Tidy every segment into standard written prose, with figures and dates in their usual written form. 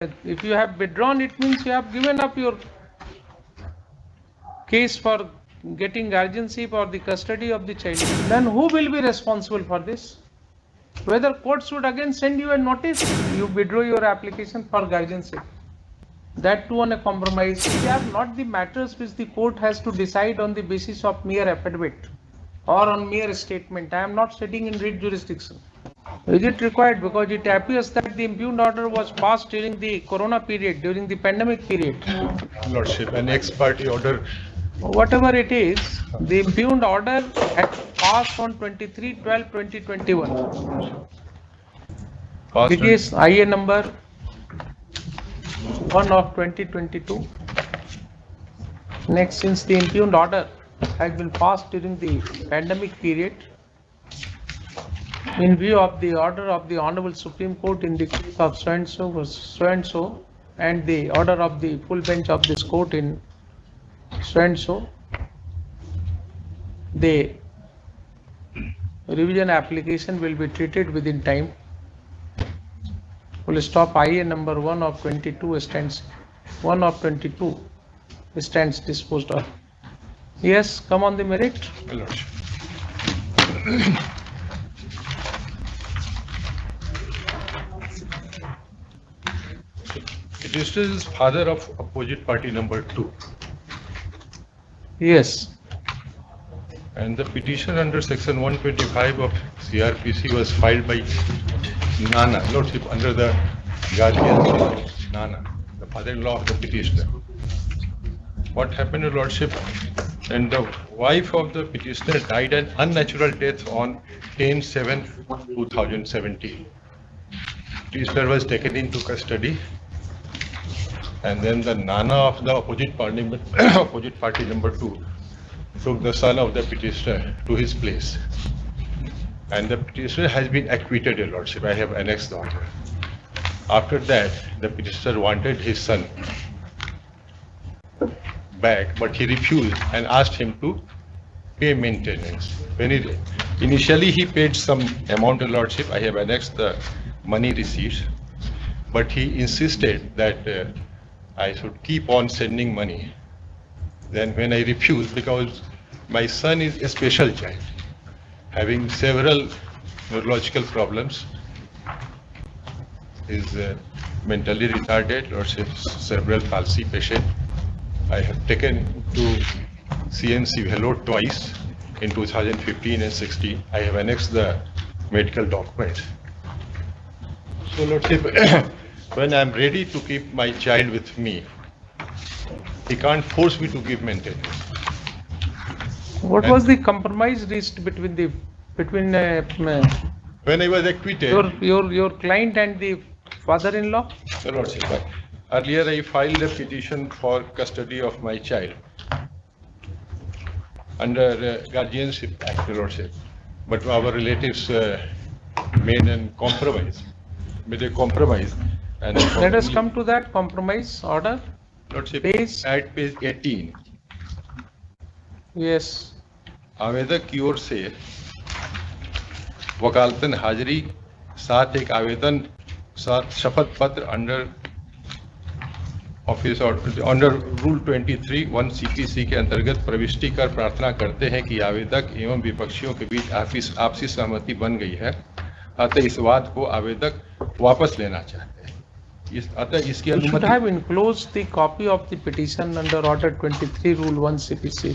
if you have withdrawn, it means you have given up your case for getting guardianship or the custody of the child. Then who will be responsible for this? Whether courts would again send you a notice, you withdraw your application for guardianship. That too on a compromise. They are not the matters which the court has to decide on the basis of mere affidavit or on mere statement. I am not sitting in writ jurisdiction. Is it required? Because it appears that the impugned order was passed during the corona period, during the pandemic period. Lordship, an ex-party order. Whatever it is, the impugned order had passed on 23/12/2021. It is IA number 1 of 2022. Next, since the impugned order has been passed during the pandemic period, in view of the order of the Honorable Supreme Court in the case of so and so was so and so, and the order of the full bench of this court in so and so, the revision application will be treated within time. Full stop. IA number 1 of 22 stands 1 of 22 stands disposed of. Yes, come on the merit. Petitioner is father of opposite party number 2. Yes. And the petition under section 125 of CRPC was filed by Nana, Lordship, under the guardianship of Nana, the father-in-law of the petitioner. What happened, Your Lordship? And the wife of the petitioner died an unnatural death on 10/7/2017. Petitioner was taken into custody, and then the Nana of the opposite party number 2 took the son of the petitioner to his place. And the petitioner has been acquitted, Your Lordship. I have annexed the order. After that, the petitioner wanted his son back, but he refused and asked him to pay maintenance. Initially he paid some amount, Your Lordship. I have annexed the money receipts, but he insisted that I should keep on sending money. Then when I refused, because my son is a special child, having several neurological problems, is mentally retarded, or cerebral palsy patient. I have taken to CNC Vellore twice in 2015 and 16. I have annexed the medical documents. So, Lordship, when I am ready to keep my child with me, he can't force me to give maintenance. What was the compromise reached between when I was acquitted? Your client and the father-in-law? Your Lordship, earlier I filed a petition for custody of my child under Guardianship Act, Your Lordship. But our relatives made a compromise. And let us come to that compromise order. Lordship, Page? at page 18. Yes. आवेदक की ओर से वकालतन हाजिरी साथ एक आवेदन साथ शपथ पत्र under office under rule 23(1) CPC के अंतर्गत प्रविष्टि कर प्रार्थना करते हैं कि आवेदक एवं विपक्षियों के बीच आपसी सहमति बन गई है, अतः इस वाद को आवेदक वापस लेना चाहते हैं। अतः इसकी अनुमति। You should have enclosed the copy of the petition under order 23 rule 1 CPC.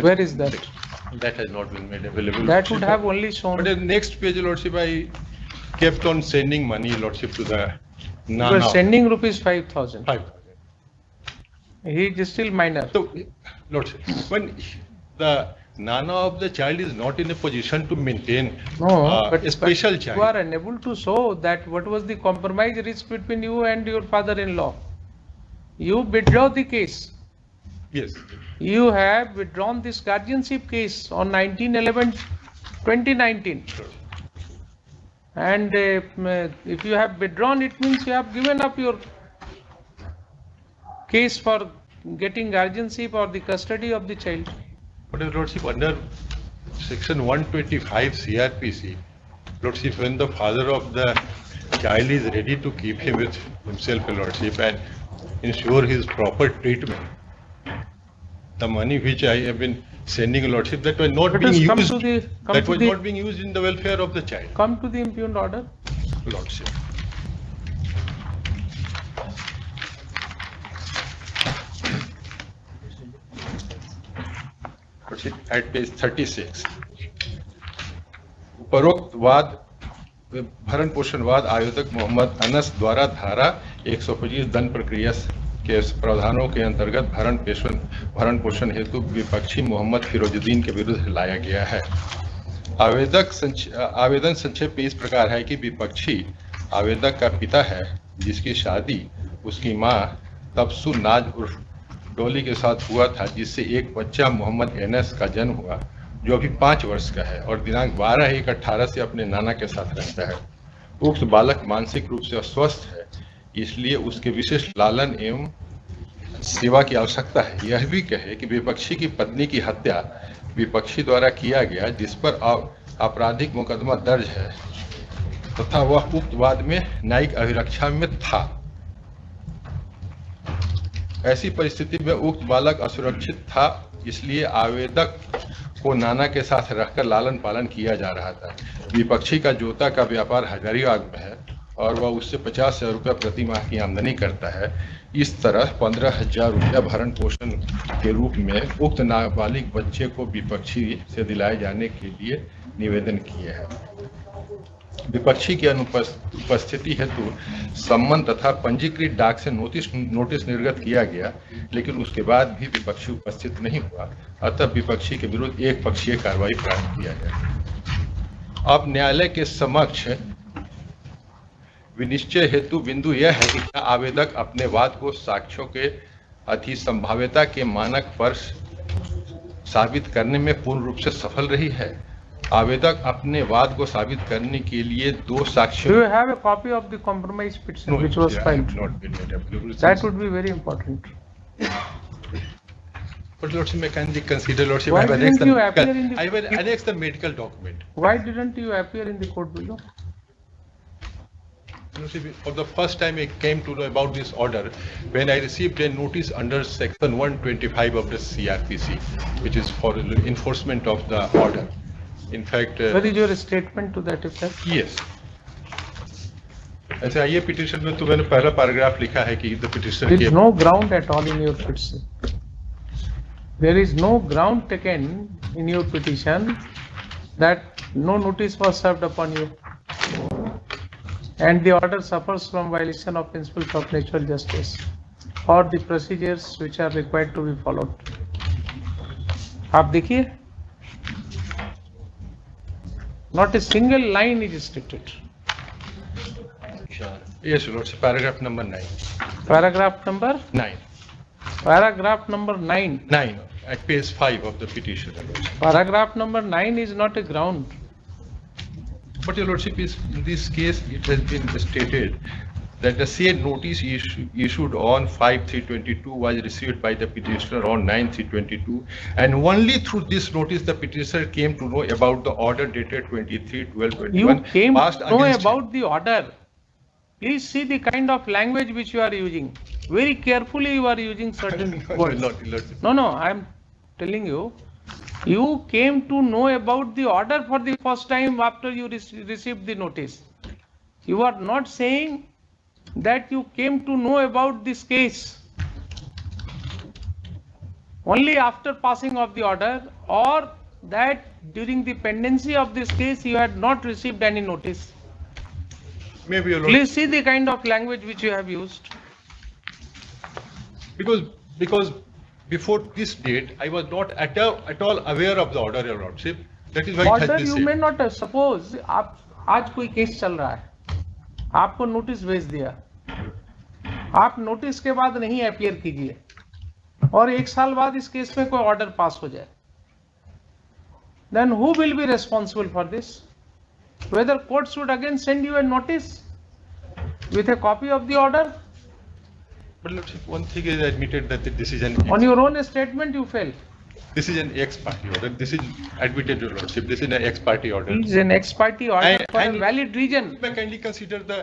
Where is that? That has not been made available. That would have only shown. But the next page, Lordship, I kept on sending money, Lordship, to the Nana. You were sending rupees 5,000. 5,000. He is still minor. So, Lordship, when the Nana of the child is not in a position to maintain but a special child. You are unable to show that what was the compromise reached between you and your father-in-law. You withdraw the case. Yes. You have withdrawn this guardianship case on 19/11/2019. Sure. And if you have withdrawn, it means you have given up your case for getting guardianship or the custody of the child. But Lordship, under section 125 CRPC, Lordship, when the father of the child is ready to keep him with himself, Your Lordship, and ensure his proper treatment. The money which I have been sending, Your Lordship, that was not Let being us come used. to the- come That to was the- not being used in the welfare of the child, Come to the impugned order. Lordship. Lordship, at page 36. उपरोक्त वाद भरण पोषणवाद आयोजक मोहम्मद अनस द्वारा धारा 125 दंड प्रक्रिया के प्रावधानों के अंतर्गत भरण पोषण हेतु विपक्षी मोहम्मद फिरोजुद्दीन के विरुद्ध लाया गया है। आवेदन संक्षेप में इस प्रकार है कि विपक्षी आवेदक का पिता है, जिसकी शादी उसकी मां तबसु नाज उर्फ डोली के साथ हुआ था, जिससे एक बच्चा मोहम्मद एनएस का जन्म हुआ, जो अभी 5 वर्ष का है और दिनांक 12/1/18 से अपने नाना के साथ रहता है। उक्त बालक मानसिक रूप से अस्वस्थ है, इसलिए उसके विशेष लालन एवं सेवा की आवश्यकता है। यह भी कहे कि विपक्षी की पत्नी की हत्या विपक्षी द्वारा किया गया, जिस पर आपराधिक मुकदमा दर्ज है तथा वह उक्त वाद में न्यायिक अभिरक्षा में था। ऐसी परिस्थिति में उक्त बालक असुरक्षित था, इसलिए आवेदक को नाना के साथ रखकर लालन पालन किया जा रहा था। विपक्षी का जोता का व्यापार हजारीबाग में है और वह उससे 50,000 रुपये प्रति माह की आमदनी करता है। इस तरह 15,000 रुपया भरण पोषण के रूप में उक्त नाबालिग बच्चे को विपक्षी से दिलाए जाने के लिए निवेदन किए हैं। विपक्षी की अनुपस्थिति हेतु सम्मन तथा पंजीकृत डाक से नोटिस निर्गत किया गया, लेकिन उसके बाद भी विपक्षी उपस्थित नहीं हुआ, अतः विपक्षी के विरुद्ध एक पक्षीय कार्रवाई प्रारंभ किया गया। अब न्यायालय के समक्ष विनिश्चय हेतु बिंदु यह है कि क्या आवेदक अपने वाद को साक्ष्यों के अतिसंभाव्यता के मानक पर साबित करने में पूर्ण रूप से सफल रही है। आवेदक अपने वाद को साबित करने के लिए 2 साक्ष्यों। Do you have a copy of the compromise petition which was filed? Not been made available. That would be very important. But Lordship, may kindly consider, Lordship, Why I have didn't you appear in the- I will annex the medical document. Why didn't you appear in the court below? Lordship, for the first time I came to know about this order when I received a notice under section 125 of the CRPC, which is for enforcement of the order. In fact, Where is your statement to that effect? yes. ऐसे ये petition में तो मैंने पहला paragraph लिखा है कि the petition There is no ground at all in your petition. There is no ground taken in your petition that no notice was served upon you, and the order suffers from violation of principles of natural justice or the procedures which are required to be followed. आप देखिए, not a single line is stated. Yes, Lordship, paragraph number 9. Paragraph number 9. 9. At page 5 of the petition, Lordship. Paragraph number 9 is not a ground. But Your Lordship, in this case, it has been stated that the said notice issued on 5/3/22 was received by the petitioner on 9/3/22, and only through this notice the petitioner came to know about the order dated 23/12/21. You came passed to know against him. about the order. Please see the kind of language which you are using. Very carefully you are using certain words. Lordship. No, I am telling you, you came to know about the order for the first time after you received the notice. You are not saying that you came to know about this case only after passing of the order, or that during the pendency of this case you had not received any notice. Maybe, Your Lordship. Please see the kind of language which you have used. Because before this date, I was not at all aware of the order, Your Lordship. That is why it has Order been you said. may not have, suppose आप आज कोई case चल रहा है, आपको notice भेज दिया, आप नोटिस के बाद नहीं अपीयर कीजिए और 1 साल बाद इस केस में कोई ऑर्डर पास हो जाए, then who will be responsible for this? Whether court should again send you a notice with a copy of the order? But Lordship, one thing is admitted that this is an On your own statement you fail. This is an ex-party order. This is admitted, Your Lordship. This is an ex-party order. It is an ex parte order for a And- valid reason. May kindly consider the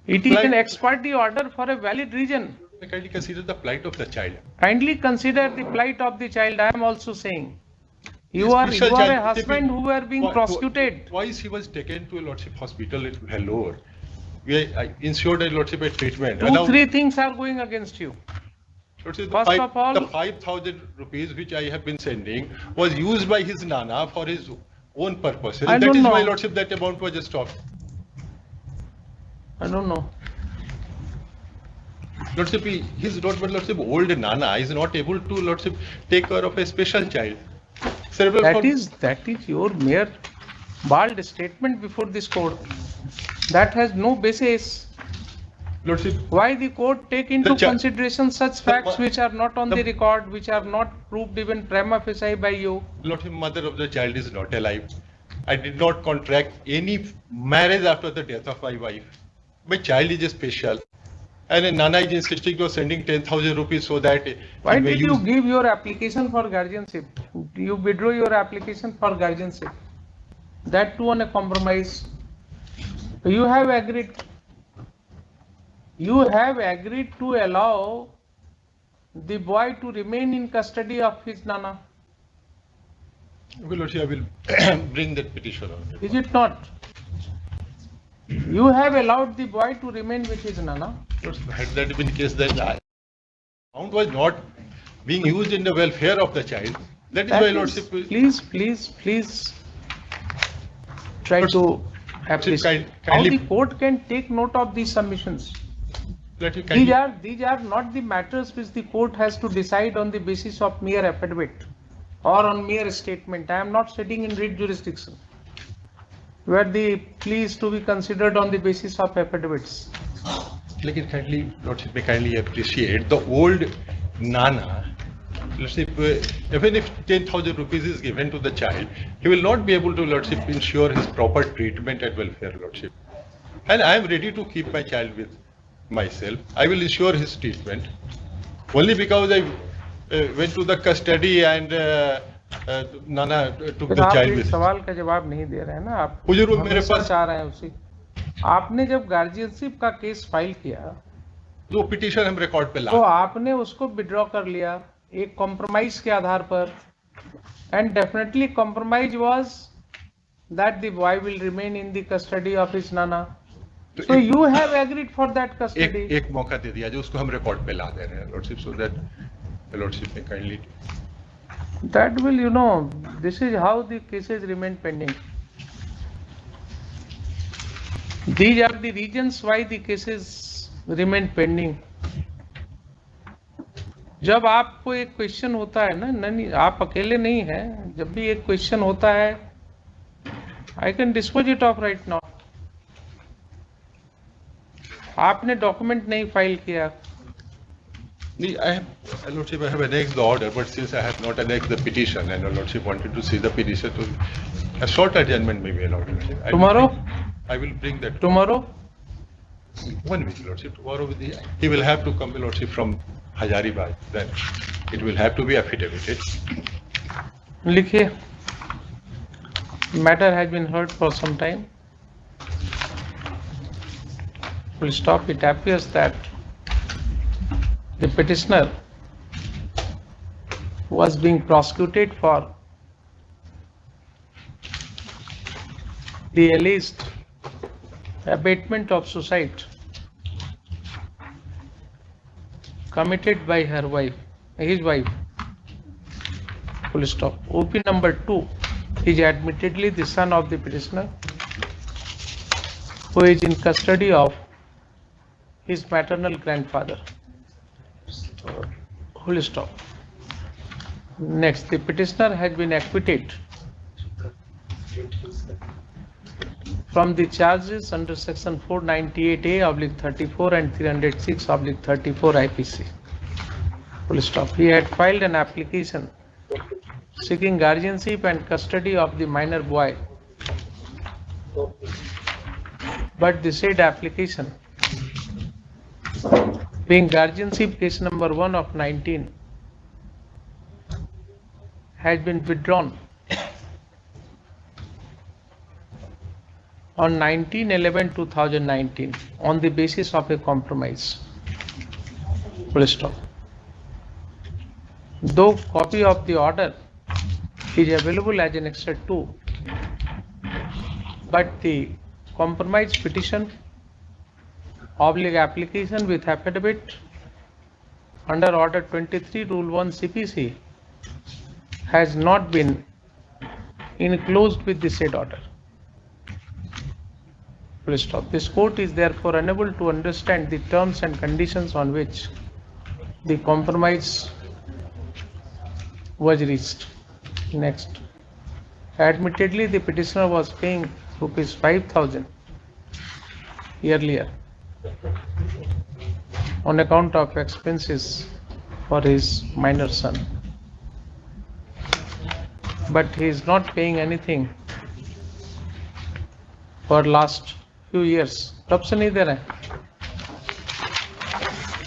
It is Plight- an ex parte order for a valid reason. Kindly consider the plight of the child. Kindly consider the plight of the child. I am also saying. You This are special a child, husband who were being prosecuted. Twice he was taken to a lordship hospital at Hellore. I ensured a lordship a treatment. And now, 2-3 things are going against you. lordship, First of all, the 5,000 rupees which I have been sending was used by his nana for his own purposes. I That don't is know. why lordship that amount was stopped. I don't know. Lordship, his lordship old nana is not able to lordship take care of a special child. Cerebral That is your mere bald statement before this court. That has no basis. lordship. Why the court take into consideration such facts which are not on the- the record, which are not proved even prima facie by you? Lordship, mother of the child is not alive. I did not contract any marriage after the death of my wife. My child is special. And a nana is insisting on sending 10,000 rupees so that Why he may did you use. give your application for guardianship? You withdraw your application for guardianship. That too on a compromise. You have agreed. You have agreed to allow the boy to remain in custody of his nana. Well, Lordship, I will bring that petition on. Is it not? You have allowed the boy to remain with his nana. Had that been the case, then the amount was not being used in the welfare of the child. That is why, Lordship. Please try to appreciate how the court can take note of these submissions. These are not the matters which the court has to decide on the basis of mere affidavit or on mere statement. I am not sitting in writ jurisdiction where the plea is to be considered on the basis of affidavits. Kindly, Lordship, may kindly appreciate the old nana. Lordship, even if 10,000 rupees is given to the child, he will not be able to, Lordship, ensure his proper treatment at welfare, Lordship. And I am ready to keep my child with myself. I will ensure his treatment. Only because I went to the custody and nana took the आप child इस with. सवाल का जवाब नहीं दे रहे हैं ना आप हुजूर, मेरे हमेशा पास चाह रहे हैं उसी आपने जब गार्जियनशिप का केस फाइल किया जो पिटीशन हम रिकॉर्ड पे ला तो आपने उसको विड्रॉ कर लिया एक कॉम्प्रोमाइज के आधार पर and definitely compromise was that the boy will remain in the custody of his नाना so you have agreed for that custody एक मौका दे दिया जो उसको हम रिकॉर्ड पे ला दे रहे हैं, लॉर्डशिप, सो दैट लॉर्डशिप ने kindly that will, you know, this is how the cases remain pending. These are the reasons why the cases remain pending. जब आपको एक क्वेश्चन होता है ना, नहीं आप अकेले नहीं हैं, जब भी एक क्वेश्चन होता है, I can dispose it off right now. आपने डॉक्यूमेंट नहीं फाइल किया. Lordship, I have annexed the order, but since I have not annexed the petition, and Lordship wanted to see the petition, to a short adjournment may be allowed, Lordship. Tomorrow? I will bring that. Tomorrow? 1 week, Lordship. Tomorrow he will have to come, Lordship, from Hazaribagh. Then it will have to be affidavit. लिखिए. Matter has been heard for some time. We'll stop. It appears that the petitioner was being prosecuted for the alleged abatement of suicide committed by his wife. Full stop. OP number 2 is admittedly the son of the petitioner who is in custody of his maternal grandfather. Full stop. Next, the petitioner has been acquitted from the charges under section 498A/34 and 306/34 IPC. Full stop. He had filed an application seeking guardianship and custody of the minor boy, but the said application, being guardianship case number 1 of 19, has been withdrawn on 19/11/2019 on the basis of a compromise. Full stop. Though copy of the order is available as an Exhibit 2, but the compromise petition application with affidavit under Order 23 Rule 1 CPC has not been enclosed with the said order. Full stop. This court is therefore unable to understand the terms and conditions on which the compromise was reached. Next. Admittedly, the petitioner was paying rupees 5,000 earlier on account of expenses for his minor son, but he is not paying anything for last few years. कब से नहीं दे रहे हैं?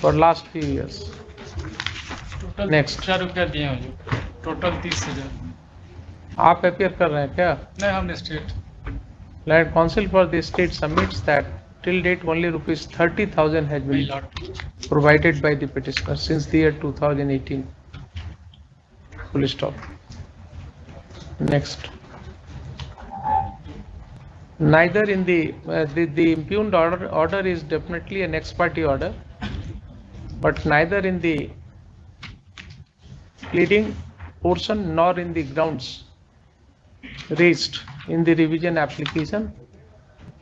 For last few years. Next. 4 रुपया दिए हुए, total 30,000। आप appear कर रहे हैं क्या? नहीं, हमने state. Land Council for the state submits that till date only rupees 30,000 has been provided by the petitioner since the year 2018. Full stop. Next. Neither in the impugned order is definitely an ex parte order, but neither in the pleading portion nor in the grounds raised in the revision application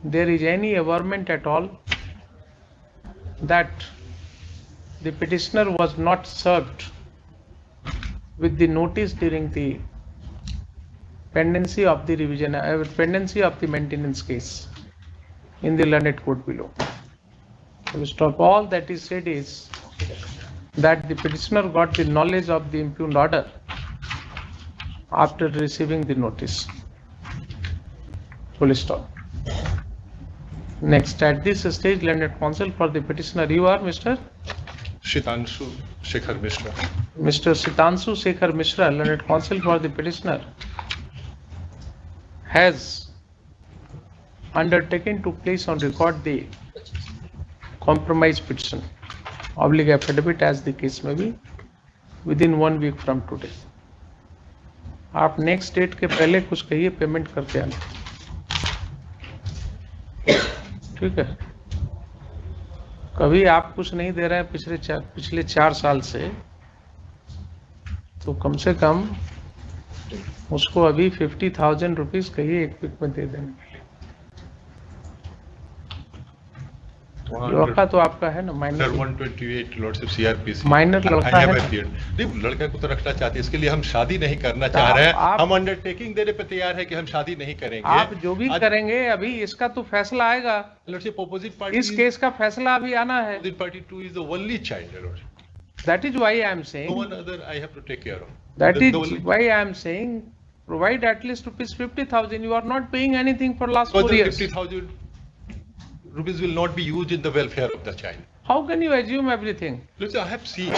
there is any averment at all that the petitioner was not served with the notice during the pendency of the revision pendency of the maintenance case in the learned court below. Full stop. All that is said is that the petitioner got the knowledge of the impugned order after receiving the notice. Full stop. Next, at this stage, learned counsel for the petitioner, you are Mr. Shitanshu Shekhar Mishra. Mr. Shitanshu Shekhar Mishra, learned counsel for the petitioner, has undertaken to place on record the compromise petition, oblige affidavit as the case may be, within 1 week from today. आप next date के पहले कुछ कहिए, payment करके आना, ठीक है? कभी आप कुछ नहीं दे रहे हैं पिछले 4 साल से, तो कम से कम उसको अभी 50,000 रुपीज कहिए एक वीक में दे देने के लिए। लड़का तो आपका है ना, माइनर 128 लॉर्डशिप सीआरपीसी माइनर लड़का है। लड़का को तो रखना चाहते हैं, इसके लिए हम शादी नहीं करना चाह रहे हैं। हम अंडरटेकिंग देने पे तैयार है कि हम शादी नहीं करेंगे। आप जो भी करेंगे, अभी इसका तो फैसला आएगा। लॉर्डशिप अपोजिट पार्टी, इस केस का फैसला अभी आना है। Opposite party 2 is the only child lordship. That is why I am saying. No one other I have to take care of. That is why I am saying, provide at least rupees 50,000. You are not paying anything for last 4 years. 50,000 rupees will not be used in the welfare of the child. How can you assume everything? Listen, I have seen.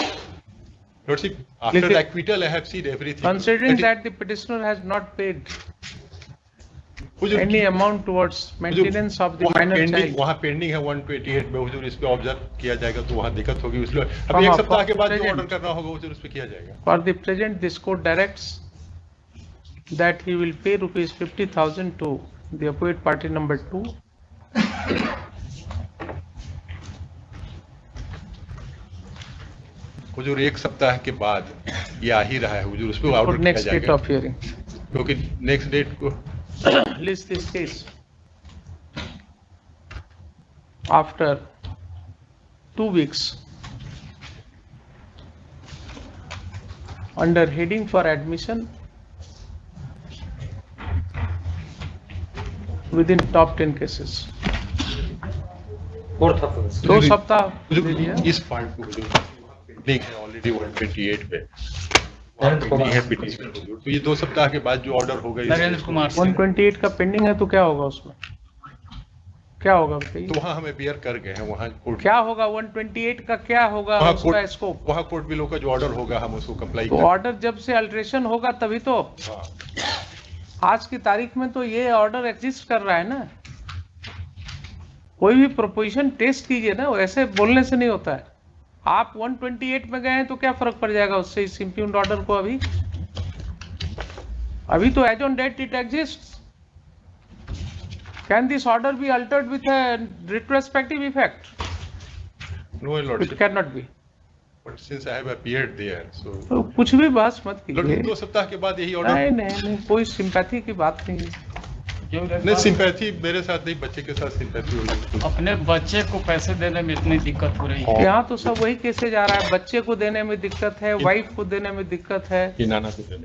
Lordship, after the acquittal, I have seen everything. Considering that the petitioner has not paid any amount towards maintenance of the minor child. वहाँ pending है 128 में, हुजूर इस पे observe किया जाएगा तो वहाँ दिक्कत होगी, इसलिए अभी 1 सप्ताह के बाद जो ऑर्डर करना होगा हुजूर उस पे किया जाएगा। For the present, this court directs that he will pay rupees 50,000 to the opposite party number 2. हुजूर 1 सप्ताह के बाद ये आ ही रहा है हुजूर, उस पे ऑर्डर किया Next date जाएगा of hearing. क्योंकि नेक्स्ट डेट को List this case. After 2 weeks, under heading for admission within top 10 cases. 2 सप्ताह दे दिया। इस पॉइंट को हुजूर पेंडिंग है ऑलरेडी 128 पे, पेंडिंग है पिटीशन हुजूर, तो ये 2 सप्ताह के बाद जो ऑर्डर होगा नरेंद्र कुमार 128 का पेंडिंग है, तो क्या होगा उसमें? क्या होगा बताइए? तो वहाँ हमें बियर कर गए हैं, वहाँ कोर्ट क्या होगा 128 का, क्या होगा उसका स्कोप? वहाँ कोर्ट बिलो का जो ऑर्डर होगा हम उसको कंप्लाई तो ऑर्डर जब से अल्ट्रेशन होगा तभी तो। हाँ। आज की तारीख में तो ये ऑर्डर एग्जिस्ट कर रहा है ना। कोई भी प्रोपोजिशन टेस्ट कीजिए ना, ऐसे बोलने से नहीं होता है। आप 128 में गए हैं तो क्या फर्क पड़ जाएगा उससे इस इम्प्यूग्न्ड ऑर्डर को? अभी तो as on date it exists. Can this order be altered with a retrospective effect? No, Your it Lordship. Can not be. But since I have appeared there, so. तो कुछ भी बहस मत Lord, कीजिए। 2 सप्ताह के बाद यही ऑर्डर। नहीं, कोई सिंपैथी की बात नहीं है। नहीं, सिंपैथी मेरे साथ नहीं, बच्चे के साथ सिंपैथी होगी। अपने बच्चे को पैसे देने में इतनी दिक्कत हो रही है। यहाँ तो सब वही केसेज आ रहा है, बच्चे को देने में दिक्कत है, वाइफ को देने में दिक्कत है। कि नाना को देने।